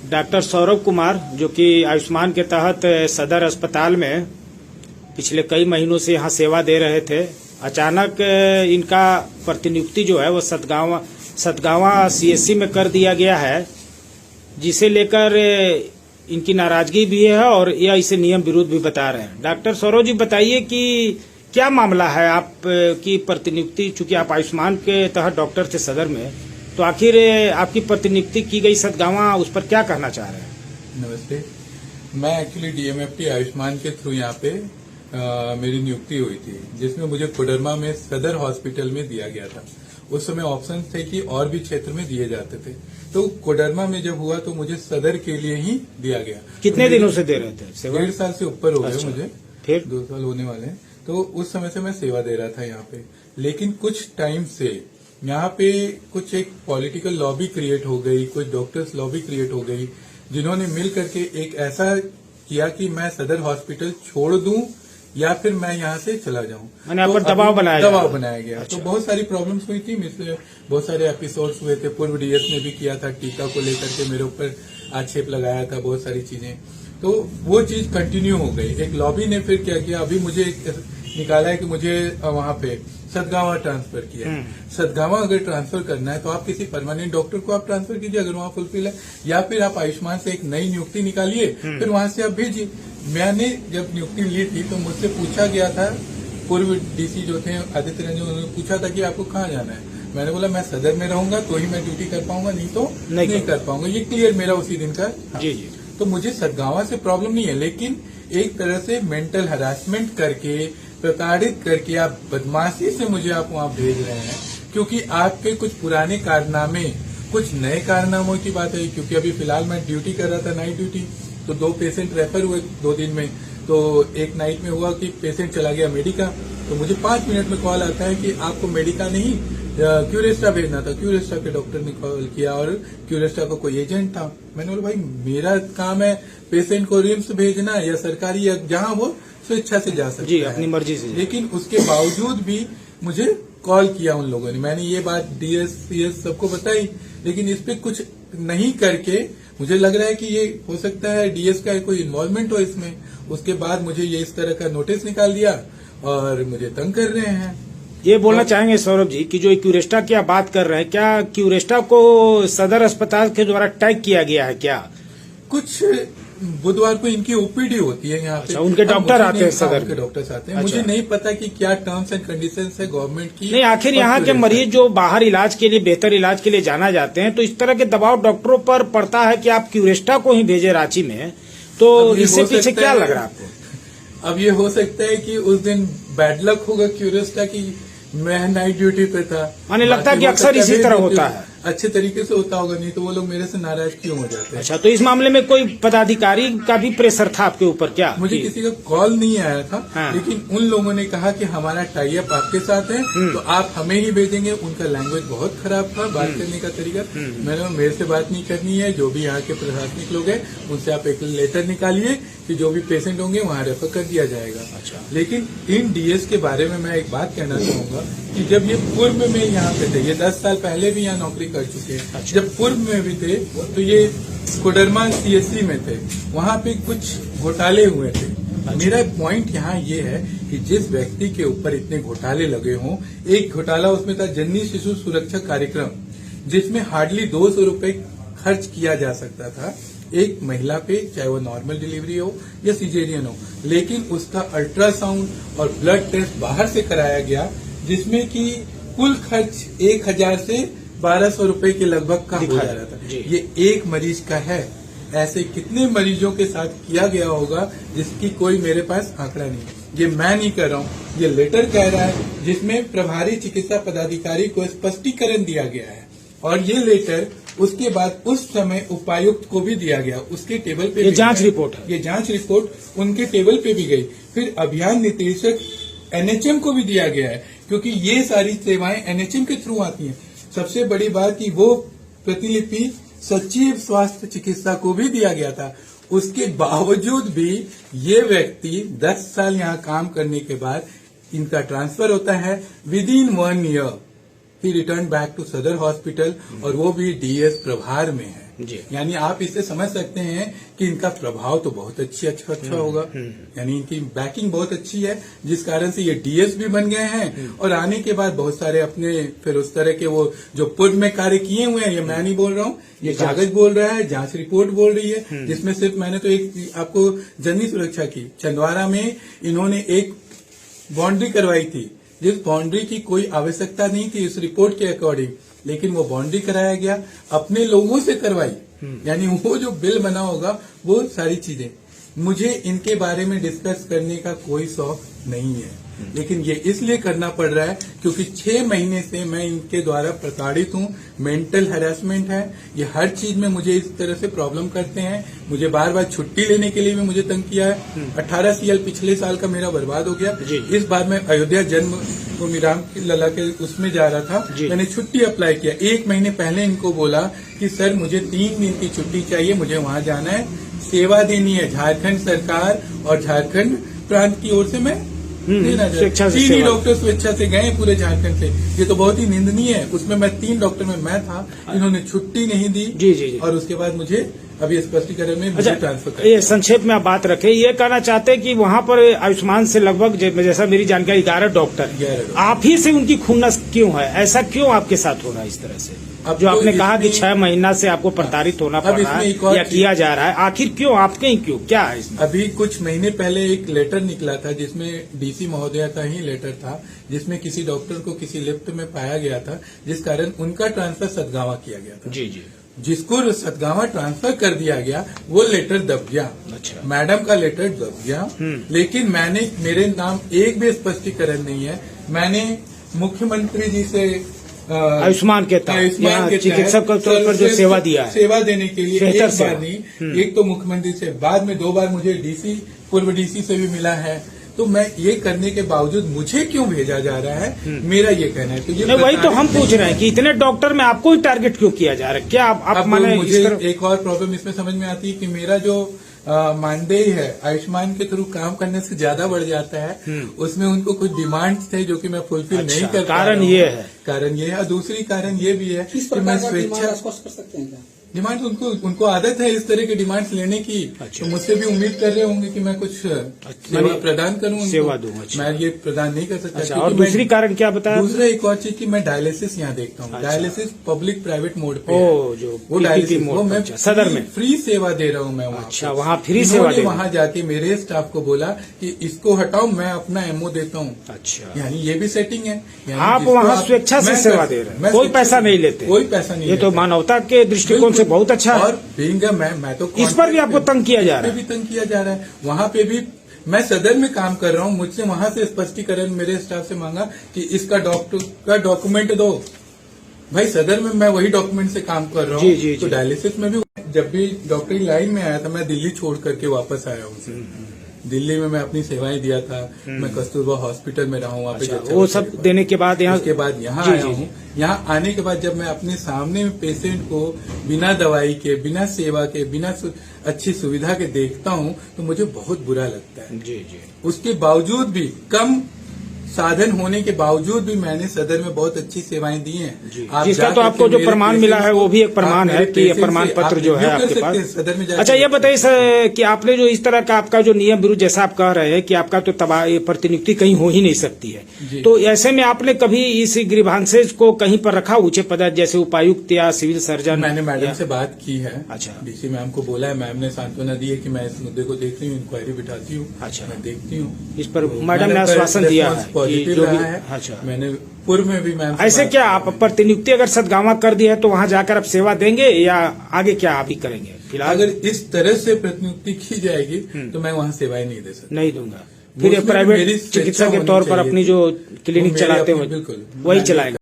Doctor Saurabh Kumar जो कि आयुष्मान के तहत सदर अस्पताल में पिछले कई महीनों से यहाँ सेवा दे रहे थे। अचानक इनका प्रतिनियुक्ति जो है वो सतगावा सीएससी में कर दिया गया है, जिसे लेकर इनकी नाराजगी भी है और यह इसे नियम विरुद्ध भी बता रहे हैं। डॉक्टर सौरभ जी, बताइए कि क्या मामला है आपकी प्रतिनियुक्ति, चूंकि आप आयुष्मान के तहत डॉक्टर थे सदर में, तो आखिर आपकी प्रतिनियुक्ति की गई सतगावा, उस पर क्या कहना चाह रहे हैं? नमस्ते, मैं एक्चुअली डीएमएफटी आयुष्मान के थ्रू यहाँ पे मेरी नियुक्ति हुई थी, जिसमें मुझे कोडरमा में सदर हॉस्पिटल में दिया गया था। उस समय ऑप्शन थे कि और भी क्षेत्र में दिए जाते थे, तो कोडरमा में जब हुआ तो मुझे सदर के लिए ही दिया गया। कितने दिनों से दे रहे थे सेवा? 1.5 साल से ऊपर हो गए। अच्छा, मुझे फिर 2 साल होने वाले हैं। तो उस समय से मैं सेवा दे रहा था यहाँ पे, लेकिन कुछ टाइम से यहाँ पे कुछ एक पॉलिटिकल लॉबी क्रिएट हो गई, कुछ डॉक्टर्स लॉबी क्रिएट हो गई, जिन्होंने मिल करके एक ऐसा किया कि मैं सदर हॉस्पिटल छोड़ दूं या फिर मैं यहाँ से चला जाऊं। तो दबाव बनाया गया। अच्छा। तो बहुत सारी प्रॉब्लम्स हुई थी, इसलिए बहुत सारे एपिसोड्स हुए थे। पूर्व डीएस ने भी किया था, टीका को लेकर के मेरे ऊपर आक्षेप लगाया था, बहुत सारी चीजें। तो वो चीज कंटिन्यू हो गई। एक लॉबी ने फिर क्या किया, अभी मुझे निकाला है कि मुझे वहां पे सतगावा ट्रांसफर किया। सतगावा अगर ट्रांसफर करना है तो आप किसी परमानेंट डॉक्टर को आप ट्रांसफर कीजिए अगर वहां फुलफिल है, या फिर आप आयुष्मान से एक नई नियुक्ति निकालिए, फिर वहां से आप भेजिए। मैंने जब नियुक्ति ली थी तो मुझसे पूछा गया था, पूर्व डीसी जो थे आदित्य रंजन, उन्होंने पूछा था कि आपको कहाँ जाना है। मैंने बोला मैं सदर में रहूंगा तो ही मैं ड्यूटी कर पाऊंगा, नहीं तो नहीं कर पाऊंगा। ये क्लियर मेरा उसी दिन का। जी जी। तो मुझे सतगावा से प्रॉब्लम नहीं है, लेकिन एक तरह से मेंटल हरासमेंट करके, प्रताड़ित करके, आप बदमाशी से मुझे आप वहां भेज रहे हैं, क्योंकि आपके कुछ पुराने कारनामे, कुछ नए कारनामों की बात है। क्योंकि अभी फिलहाल मैं ड्यूटी कर रहा था, नाइट ड्यूटी, तो 2 पेशेंट रेफर हुए 2 दिन में। तो एक नाइट में हुआ कि पेशेंट चला गया मेडिका, तो मुझे 5 मिनट में कॉल आता है कि आपको मेडिका नहीं क्यूरेस्टा भेजना था। क्यूरेस्टा के डॉक्टर ने कॉल किया और क्यूरेस्टा का कोई एजेंट था। मैंने बोला भाई मेरा काम है पेशेंट को रिम्स भेजना या सरकारी, या जहां वो स्वेच्छा से जा सकता जी, है, अपनी मर्जी से। लेकिन उसके बावजूद भी मुझे कॉल किया उन लोगों ने। मैंने ये बात डीएस सीएस सबको बताई, लेकिन इस पे कुछ नहीं करके मुझे लग रहा है कि ये हो सकता है डीएस का कोई इन्वॉल्वमेंट हो इसमें। उसके बाद मुझे ये इस तरह का नोटिस निकाल दिया और मुझे तंग कर रहे हैं। ये बोलना चाहेंगे सौरभ जी कि जो क्यूरेस्टा की आप बात कर रहे हैं, क्या क्यूरेस्टा को सदर अस्पताल के द्वारा टैग किया गया है क्या? कुछ बुधवार को इनकी ओपीडी होती है यहाँ पे। अच्छा, उनके डॉक्टर आते हैं सदर के डॉक्टर्स आते हैं। अच्छा। मुझे नहीं पता कि क्या टर्म्स एंड कंडीशंस है गवर्नमेंट की। नहीं, आखिर यहाँ के मरीज जो बाहर इलाज के लिए, बेहतर इलाज के लिए जाना जाते हैं, तो इस तरह के दबाव डॉक्टरों पर पड़ता है कि आप क्यूरेस्टा को ही भेजे रांची में, तो इससे पीछे क्या लग रहा है आपको? अब ये हो सकता है कि उस दिन बैड लक होगा क्यूरेस्टा की, मैं नाइट ड्यूटी पे था। माने लगता है कि अक्सर इसी तरह होता है। अच्छे तरीके से होता होगा, नहीं तो वो लोग मेरे से नाराज क्यों हो जाते हैं? अच्छा, तो इस मामले में कोई पदाधिकारी का भी प्रेशर था आपके ऊपर क्या? मुझे किसी का कॉल नहीं आया था। हाँ। लेकिन उन लोगों ने कहा कि हमारा टाई अप आपके साथ है, तो आप हमें ही भेजेंगे। उनका लैंग्वेज बहुत खराब था, बात करने का तरीका। मैंने मेरे से बात नहीं करनी है, जो भी यहाँ के प्रशासनिक लोग हैं उनसे आप एक लेटर निकालिए कि जो भी पेशेंट होंगे वहाँ रेफर कर दिया जाएगा। अच्छा। लेकिन इन डीएस के बारे में मैं एक बात कहना चाहूंगा कि जब ये पूर्व में यहाँ पे थे, ये 10 साल पहले भी यहाँ नौकरी कर चुके हैं। अच्छा। जब पूर्व में भी थे तो ये कोडरमा सीएससी में थे, वहाँ पे कुछ घोटाले हुए थे। अच्छा। मेरा पॉइंट यहाँ ये है कि जिस व्यक्ति के ऊपर इतने घोटाले लगे हों, एक घोटाला उसमें था जननी शिशु सुरक्षा कार्यक्रम, जिसमें हार्डली 200 रुपए खर्च किया जा सकता था एक महिला पे, चाहे वो नॉर्मल डिलीवरी हो या सिजेरियन हो, लेकिन उसका अल्ट्रासाउंड और ब्लड टेस्ट बाहर से कराया गया, जिसमें कि कुल खर्च 1000 से 1200 रुपए के लगभग का हो जा रहा था। ये एक मरीज का है, ऐसे कितने मरीजों के साथ किया गया होगा जिसकी कोई मेरे पास आंकड़ा नहीं है। ये मैं नहीं कर रहा हूँ, ये लेटर कह रहा है, जिसमें प्रभारी चिकित्सा पदाधिकारी को स्पष्टीकरण दिया गया है। और ये लेटर उसके बाद उस समय उपायुक्त को भी दिया गया, उसके टेबल पे ये जांच रिपोर्ट है, ये जांच रिपोर्ट उनके टेबल पे भी गई। फिर अभियान निदेशक एनएचएम को भी दिया गया है, क्योंकि ये सारी सेवाएं एनएचएम के थ्रू आती हैं। सबसे बड़ी बात कि वो प्रतिलिपि सचिव स्वास्थ्य चिकित्सा को भी दिया गया था। उसके बावजूद भी ये व्यक्ति 10 साल यहाँ काम करने के बाद इनका ट्रांसफर होता है। विद इन 1 ईयर ही रिटर्न बैक टू सदर हॉस्पिटल, और वो भी डीएस प्रभार में है। जी। यानी आप इससे समझ सकते हैं कि इनका प्रभाव तो बहुत अच्छा होगा। यानी इनकी बैकिंग बहुत अच्छी है, जिस कारण से ये डीएस भी बन गए हैं और आने के बाद बहुत सारे अपने फिर उस तरह के वो जो पूर्व में कार्य किए हुए हैं, ये मैं नहीं बोल रहा हूँ, ये कागज बोल रहा है, जांच रिपोर्ट बोल रही है, जिसमें सिर्फ मैंने तो एक आपको जननी सुरक्षा की छिंदवाड़ा में इन्होंने एक बाउंड्री करवाई थी, जिस बाउंड्री की कोई आवश्यकता नहीं थी इस रिपोर्ट के अकॉर्डिंग, लेकिन वो बाउंड्री कराया गया, अपने लोगों से करवाई। यानी वो जो बिल बना होगा वो सारी चीजें, मुझे इनके बारे में डिस्कस करने का कोई शौक नहीं है, लेकिन ये इसलिए करना पड़ रहा है क्योंकि 6 महीने से मैं इनके द्वारा प्रताड़ित हूँ। मेंटल हैरेसमेंट है, ये हर चीज में मुझे इस तरह से प्रॉब्लम करते हैं। मुझे बार बार छुट्टी लेने के लिए भी मुझे तंग किया है। 18 CL पिछले साल का मेरा बर्बाद हो गया। इस बार मैं अयोध्या जन्म भूमि राम लला के उसमें जा रहा था, मैंने छुट्टी अप्लाई किया। 1 महीने पहले इनको बोला कि सर मुझे 3 दिन की छुट्टी चाहिए, मुझे वहां जाना है, सेवा देनी है झारखंड सरकार और झारखंड प्रांत की ओर से मैं देना चाहिए। 3 डॉक्टर स्वेच्छा से गए पूरे झारखंड से, ये तो बहुत ही निंदनीय है। उसमें मैं 3 डॉक्टर में मैं था, इन्होंने छुट्टी नहीं दी। जी। और उसके बाद मुझे अभी स्पष्टीकरण में मुझे ट्रांसफर कर। ये संक्षेप में आप बात रखें, ये कहना चाहते हैं कि वहाँ पर आयुष्मान से लगभग जैसा मेरी जानकारी 11 डॉक्टर, आप ही से उनकी खुन्नस क्यों है? ऐसा क्यों आपके साथ हो रहा है इस तरह से? अब जो आपने कहा कि 6 महीना से आपको प्रताड़ित होना पड़ रहा है या किया जा रहा है, आखिर क्यों, आपके ही क्यों, क्या है इसमें? अभी कुछ महीने पहले एक लेटर निकला था जिसमें डीसी महोदया का ही लेटर था, जिसमें किसी डॉक्टर को किसी लिफ्ट में पाया गया था, जिस कारण उनका ट्रांसफर सतगावा किया गया था। जी। जिसको सतगावा ट्रांसफर कर दिया गया वो लेटर दब गया। अच्छा। मैडम का लेटर दब गया, लेकिन मेरे नाम एक भी स्पष्टीकरण नहीं है। मैंने मुख्यमंत्री जी से आयुष्मान के तहत चिकित्सक के तौर पर जो सेवा दिया है, सेवा देने के लिए एक बार नहीं, एक तो मुख्यमंत्री से, बाद में 2 बार मुझे डीसी पूर्व डीसी से भी मिला है। तो मैं ये करने के बावजूद मुझे क्यों भेजा जा रहा है, मेरा ये कहना है। तो ये वही तो हम पूछ रहे हैं कि इतने डॉक्टर में आपको ही टारगेट क्यों किया जा रहा है? क्या आप माने? मुझे एक और प्रॉब्लम इसमें समझ में आती है कि मेरा जो मानदेय है आयुष्मान के थ्रू काम करने से ज्यादा बढ़ जाता है। उसमें उनको कुछ डिमांड्स थे जो कि मैं फुलफिल नहीं कर पा रहा हूं। कारण ये है और दूसरी कारण ये भी है कि मैं स्वेच्छा कर सकते हैं क्या? डिमांड उनको आदत है इस तरह के डिमांड्स लेने की। तो मुझसे भी उम्मीद कर रहे होंगे कि मैं कुछ सेवा प्रदान करूं, सेवा दूं। मैं ये प्रदान नहीं कर सकता। और दूसरी कारण क्या बताया? दूसरा एक और चीज की मैं डायलिसिस यहाँ देखता हूँ। डायलिसिस पब्लिक प्राइवेट मोड पे वो डायलिसिस वो मैं सदर में फ्री सेवा दे रहा हूँ मैं वहाँ। अच्छा, वहाँ फ्री सेवा दे। वहाँ जाके मेरे स्टाफ को बोला कि इसको हटाओ, मैं अपना एमओ देता हूँ। अच्छा, यानी ये भी सेटिंग है। आप वहाँ स्वेच्छा से सेवा दे रहे हैं, कोई पैसा नहीं लेते? कोई पैसा नहीं। ये तो मानवता के दृष्टिकोण से बहुत अच्छा है। मैं तो इस पर भी आपको तंग किया जा रहा है? भी तंग किया जा रहा है। वहाँ पे भी मैं सदर में काम कर रहा हूँ, मुझसे वहाँ से स्पष्टीकरण मेरे स्टाफ से मांगा कि इसका डॉक्टर का डॉक्यूमेंट दो। भाई सदर में मैं वही डॉक्यूमेंट से काम कर रहा हूँ। तो डायलिसिस में भी जब भी डॉक्टरी लाइन में आया था, मैं दिल्ली छोड़ करके वापस आया हूँ। दिल्ली में मैं अपनी सेवाएं दिया था। मैं कस्तूरबा हॉस्पिटल में रहा हूँ वहाँ पे। वो सब देने के बाद यहाँ उसके बाद यहाँ आया हूँ। यहाँ आने के बाद जब मैं अपने सामने पेशेंट को बिना दवाई के, बिना सेवा के, बिना अच्छी सुविधा के देखता हूँ तो मुझे बहुत बुरा लगता है। जी। उसके बावजूद भी, कम साधन होने के बावजूद भी मैंने सदर में बहुत अच्छी सेवाएं दी हैं। जिसका तो आपको जो प्रमाण मिला है वो भी एक प्रमाण है कि प्रमाण पत्र जो है आपके पास सदर में। अच्छा, ये बताइए सर कि आपने जो इस तरह का आपका जो नियम विरुद्ध, जैसा आप कह रहे हैं कि आपका तो प्रतिनियुक्ति कहीं हो ही नहीं सकती है, तो ऐसे में आपने कभी इस ग्रीवांसेज को कहीं पर रखा ऊंचे पद, जैसे उपायुक्त या सिविल सर्जन? मैंने मैडम से बात की है। अच्छा, डीसी मैम को बोला है, मैम ने सांत्वना दी है कि मैं इस मुद्दे को देखती हूँ, इंक्वायरी बिठाती हूँ। अच्छा, मैं देखती हूँ। इस पर मैडम ने आश्वासन दिया है पॉजिटिव रहा है। अच्छा, मैंने पूर्व में भी मैम ऐसे क्या आप प्रतिनियुक्ति अगर सदगावा कर दी है तो वहाँ जाकर आप सेवा देंगे या आगे क्या आप ही करेंगे? फिलहाल अगर इस तरह से प्रतिनियुक्ति की जाएगी तो मैं वहाँ सेवाएं नहीं दे सकता, नहीं दूंगा। फिर प्राइवेट चिकित्सक के तौर पर अपनी जो क्लिनिक चलाते हो वही चलाएगा।